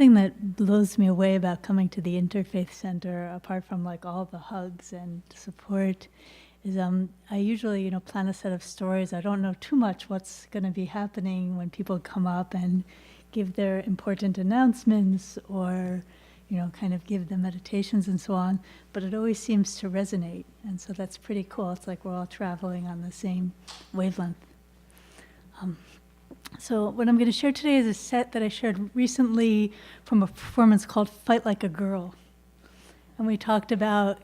thing that blows me away about coming to the Interfaith Center, apart from like all the hugs and support, is I usually, plan a set of stories. I don't know too much what's going to be happening when people come up and give their important announcements or, kind of give the meditations and so on. But it always seems to resonate, and so that's pretty cool. It's like we're all traveling on the same wavelength. So what I'm going to share today is a set that I shared recently from a performance called Fight Like a Girl. And we talked about,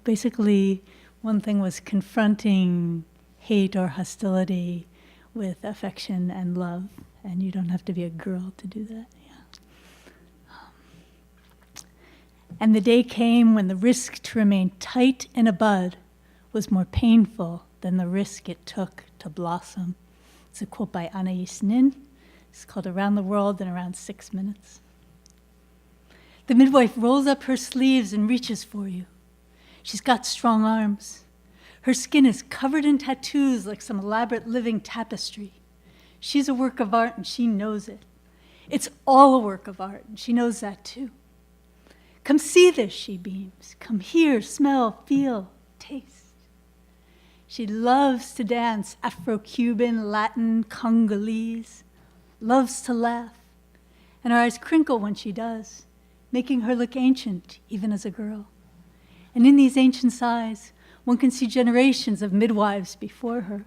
basically one thing was confronting hate or hostility with affection and love. And you don't have to be a girl to do that. And the day came when the risk to remain tight in a bud was more painful than the risk it took to blossom. It's a quote by Anais Nin. It's called Around the World in Around 6 Minutes. The midwife rolls up her sleeves and reaches for you. She's got strong arms. Her skin is covered in tattoos like some elaborate living tapestry. She's a work of art and she knows it. It's all a work of art and she knows that too. Come see this, she beams. Come hear, smell, feel, taste. She loves to dance Afro-Cuban, Latin, Congolese, loves to laugh, and her eyes crinkle when she does, making her look ancient, even as a girl. And in these ancient eyes, one can see generations of midwives before her,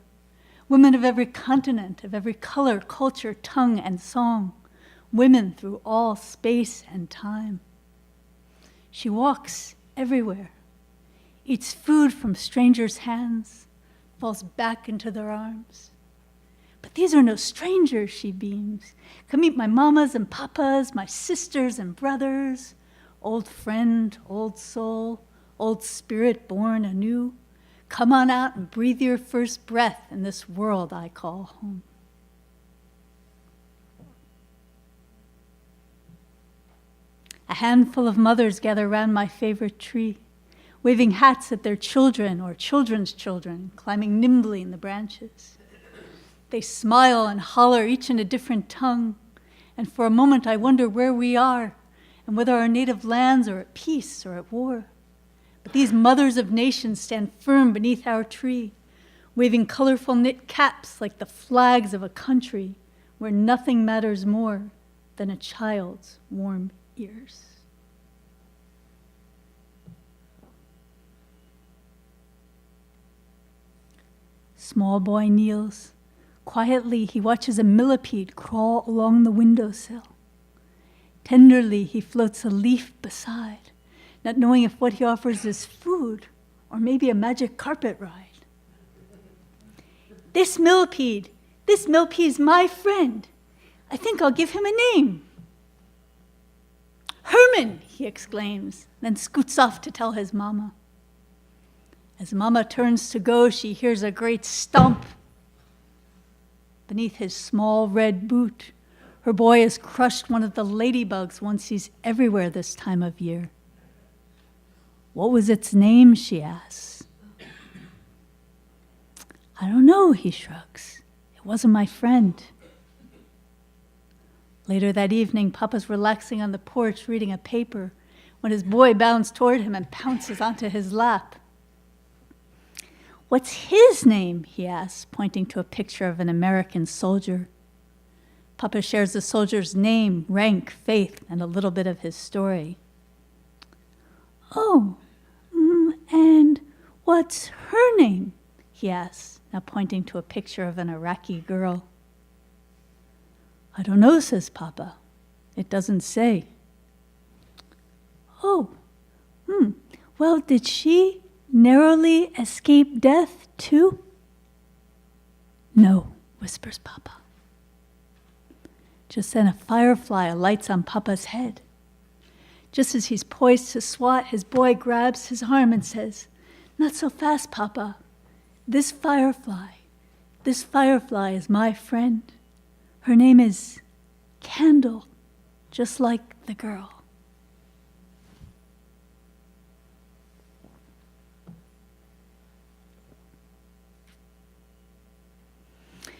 women of every continent, of every color, culture, tongue, and song, women through all space and time. She walks everywhere, eats food from strangers' hands, falls back into their arms. But these are no strangers, she beams. Come meet my mamas and papas, my sisters and brothers, old friend, old soul, old spirit born anew. Come on out and breathe your first breath in this world I call home. A handful of mothers gather round my favorite tree, waving hats at their children or children's children, climbing nimbly in the branches. They smile and holler, each in a different tongue, and for a moment I wonder where we are and whether our native lands are at peace or at war. But these mothers of nations stand firm beneath our tree, waving colorful knit caps like the flags of a country where nothing matters more than a child's warm ears. Small boy kneels. Quietly, he watches a millipede crawl along the windowsill. Tenderly, he floats a leaf beside, not knowing if what he offers is food or maybe a magic carpet ride. This millipede's my friend. I think I'll give him a name. Herman, he exclaims, then scoots off to tell his mama. As mama turns to go, she hears a great stomp. Beneath his small red boot, her boy has crushed one of the ladybugs one sees everywhere this time of year. What was its name, she asks. I don't know, he shrugs. It wasn't my friend. Later that evening, Papa's relaxing on the porch reading a paper when his boy bounds toward him and pounces onto his lap. What's his name, he asks, pointing to a picture of an American soldier. Papa shares the soldier's name, rank, faith, and a little bit of his story. Oh, and what's her name, he asks, now pointing to a picture of an Iraqi girl. I don't know, says Papa. It doesn't say. Oh, well, did she narrowly escape death too? No, whispers Papa. Just then a firefly alights on Papa's head. Just as he's poised to swat, his boy grabs his arm and says, Not so fast, Papa. This firefly is my friend. Her name is Candle, just like the girl.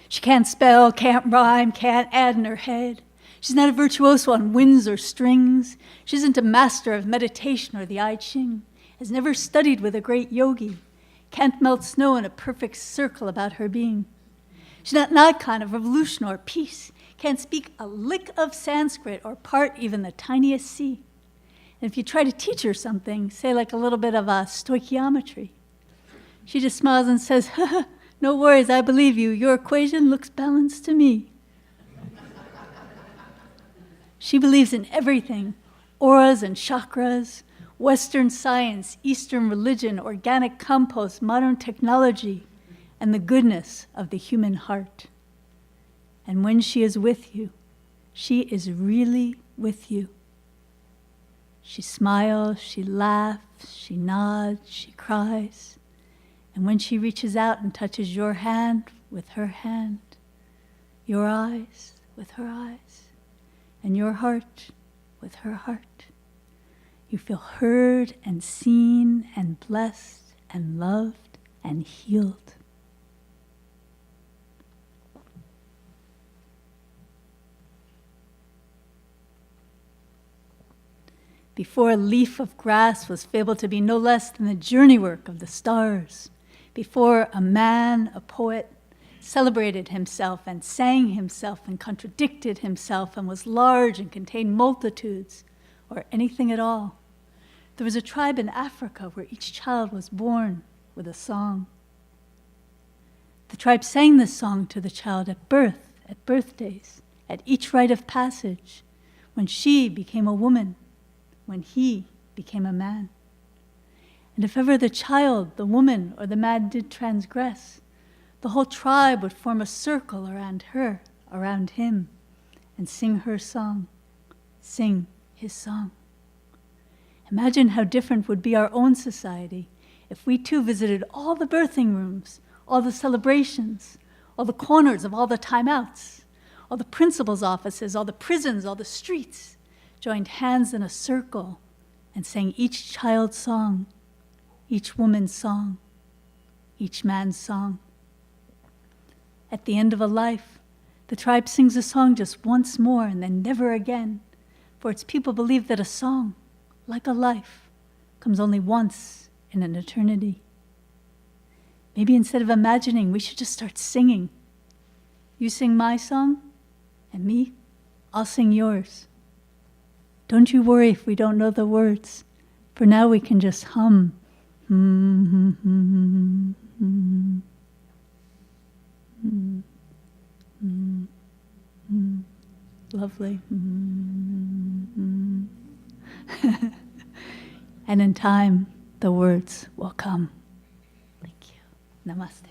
She can't spell, can't rhyme, can't add in her head. She's not a virtuoso on winds or strings. She isn't a master of meditation or the I Ching, has never studied with a great yogi, can't melt snow in a perfect circle about her being. She's not an icon of revolution or peace, can't speak a lick of Sanskrit or part even the tiniest sea. And if you try to teach her something, say like a little bit of a stoichiometry, she just smiles and says, no worries, I believe you. Your equation looks balanced to me. She believes in everything, auras and chakras, Western science, Eastern religion, organic compost, modern technology, and the goodness of the human heart. And when she is with you, she is really with you. She smiles, she laughs, she nods, she cries. And when she reaches out and touches your hand with her hand, your eyes with her eyes, and your heart with her heart, you feel heard and seen and blessed and loved and healed. Before a leaf of grass was fabled to be no less than the journey work of the stars, before a man, a poet, celebrated himself and sang himself and contradicted himself and was large and contained multitudes or anything at all, there was a tribe in Africa where each child was born with a song. The tribe sang this song to the child at birth, at birthdays, at each rite of passage, when she became a woman, when he became a man. And if ever the child, the woman, or the man did transgress, the whole tribe would form a circle around her, around him, and sing her song, sing his song. Imagine how different would be our own society if we too visited all the birthing rooms, all the celebrations, all the corners of all the timeouts, all the principal's offices, all the prisons, all the streets, joined hands in a circle and sang each child's song, each woman's song, each man's song. At the end of a life, the tribe sings a song just once more and then never again, for its people believe that a song, like a life, comes only once in an eternity. Maybe instead of imagining, we should just start singing. You sing my song, and me, I'll sing yours. Don't you worry if we don't know the words. For now we can just hum. Lovely. And in time, the words will come. Thank you. Namaste.